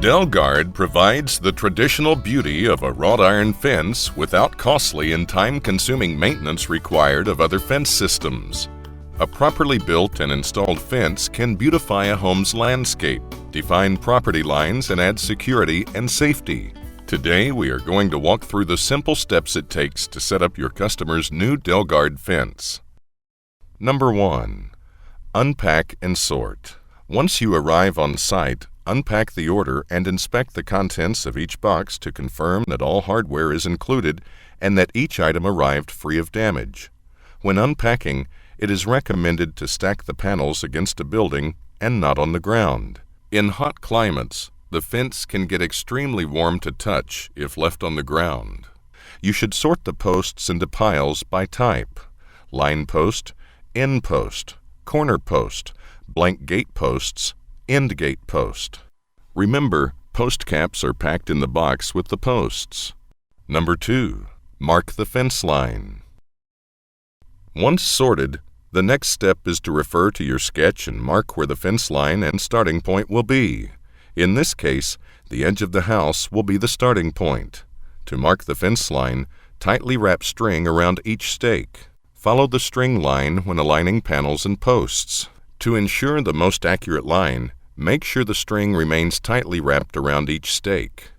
Delgard provides the traditional beauty of a wrought iron fence without costly and time-consuming maintenance required of other fence systems. A properly built and installed fence can beautify a home's landscape, define property lines, and add security and safety. Today, we are going to walk through the simple steps it takes to set up your customer's new Delgard fence. Number 1. Unpack and sort. Once you arrive on site, unpack the order and inspect the contents of each box to confirm that all hardware is included and that each item arrived free of damage. When unpacking, it is recommended to stack the panels against a building and not on the ground. In hot climates, the fence can get extremely warm to touch if left on the ground. You should sort the posts into piles by type: line post, end post, corner post, blank gate posts, end gate post. Remember, post caps are packed in the box with the posts. Number 2. Mark the fence line. Once sorted, the next step is to refer to your sketch and mark where the fence line and starting point will be. In this case, the edge of the house will be the starting point. To mark the fence line, tightly wrap string around each stake. Follow the string line when aligning panels and posts. To ensure the most accurate line, make sure the string remains tightly wrapped around each stake.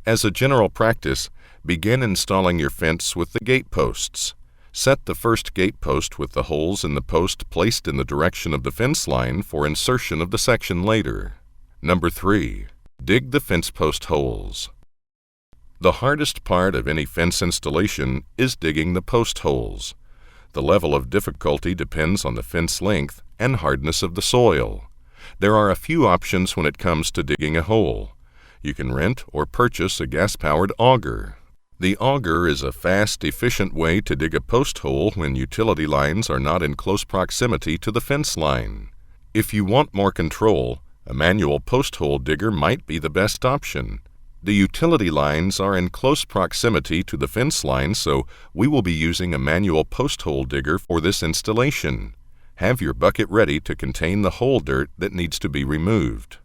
As a general practice, begin installing your fence with the gate posts. Set the first gate post with the holes in the post placed in the direction of the fence line for insertion of the section later. Number 3. Dig the fence post holes. The hardest part of any fence installation is digging the post holes. The level of difficulty depends on the fence length and hardness of the soil. There are a few options when it comes to digging a hole. You can rent or purchase a gas-powered auger. The auger is a fast, efficient way to dig a post hole when utility lines are not in close proximity to the fence line. If you want more control, a manual post hole digger might be the best option. The utility lines are in close proximity to the fence line, so we will be using a manual post hole digger for this installation. Have your bucket ready to contain the hole dirt that needs to be removed.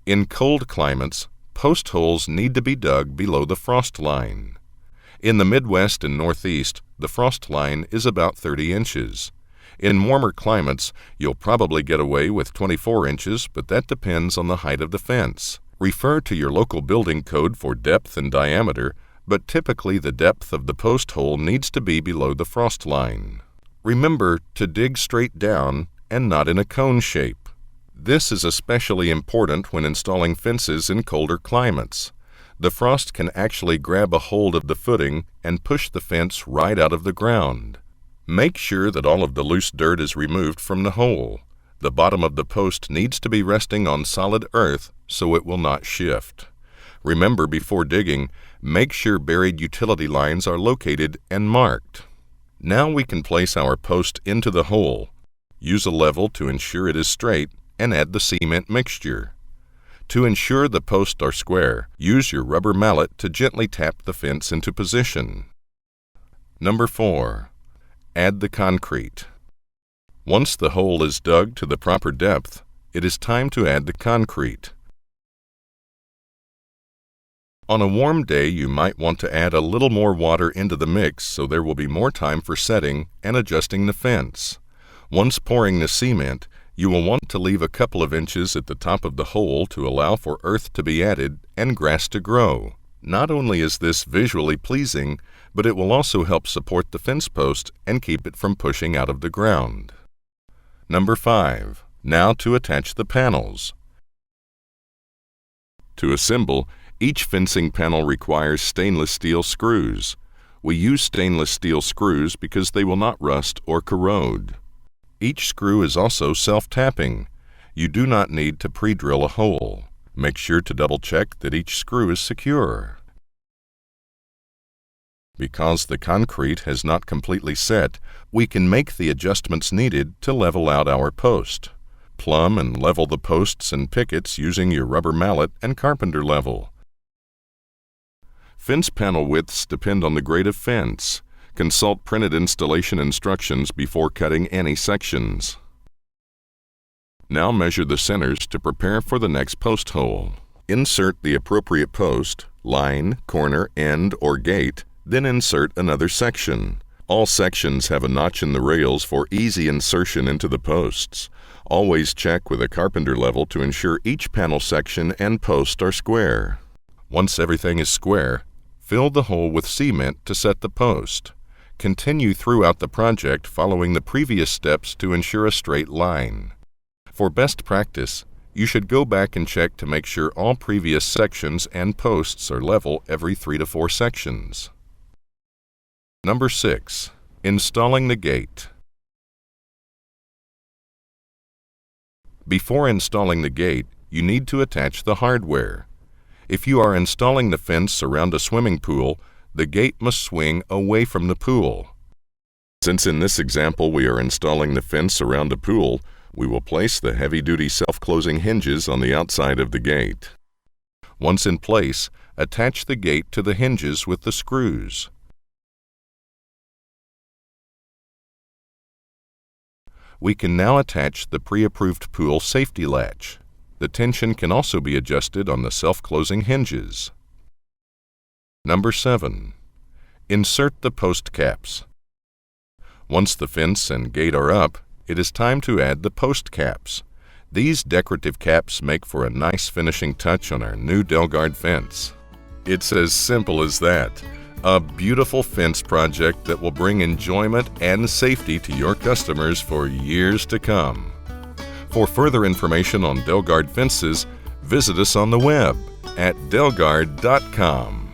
In cold climates, post holes need to be dug below the frost line. In the Midwest and Northeast, the frost line is about 30 inches. In warmer climates, you'll probably get away with 24 inches, but that depends on the height of the fence. Refer to your local building code for depth and diameter, but typically the depth of the post hole needs to be below the frost line. Remember to dig straight down and not in a cone shape. This is especially important when installing fences in colder climates. The frost can actually grab a hold of the footing and push the fence right out of the ground. Make sure that all of the loose dirt is removed from the hole. The bottom of the post needs to be resting on solid earth so it will not shift. Remember, before digging, make sure buried utility lines are located and marked. Now we can place our post into the hole. Use a level to ensure it is straight and add the cement mixture. To ensure the posts are square, use your rubber mallet to gently tap the fence into position. Number 4. Add the concrete. Once the hole is dug to the proper depth, it is time to add the concrete. On a warm day, you might want to add a little more water into the mix so there will be more time for setting and adjusting the fence. Once pouring the cement, you will want to leave a couple of inches at the top of the hole to allow for earth to be added and grass to grow. Not only is this visually pleasing, but it will also help support the fence post and keep it from pushing out of the ground. Number 5. Now to attach the panels. To assemble, each fencing panel requires stainless steel screws. We use stainless steel screws because they will not rust or corrode. Each screw is also self-tapping. You do not need to pre-drill a hole. Make sure to double-check that each screw is secure. Because the concrete has not completely set, we can make the adjustments needed to level out our post. Plumb and level the posts and pickets using your rubber mallet and carpenter level. Fence panel widths depend on the grade of fence. Consult printed installation instructions before cutting any sections. Now measure the centers to prepare for the next post hole. Insert the appropriate post, line, corner, end, or gate, then insert another section. All sections have a notch in the rails for easy insertion into the posts. Always check with a carpenter level to ensure each panel section and post are square. Once everything is square, fill the hole with cement to set the post. Continue throughout the project following the previous steps to ensure a straight line. For best practice, you should go back and check to make sure all previous sections and posts are level every 3 to 4 sections. Number 6. Installing the gate. Before installing the gate, you need to attach the hardware. If you are installing the fence around a swimming pool, the gate must swing away from the pool. Since in this example we are installing the fence around a pool, we will place the heavy-duty self-closing hinges on the outside of the gate. Once in place, attach the gate to the hinges with the screws. We can now attach the pre-approved pool safety latch. The tension can also be adjusted on the self-closing hinges. Number 7. Insert the post caps. Once the fence and gate are up, it is time to add the post caps. These decorative caps make for a nice finishing touch on our new Delgard fence. It's as simple as that. A beautiful fence project that will bring enjoyment and safety to your customers for years to come. For further information on Delgard fences, visit us on the web at delgard.com.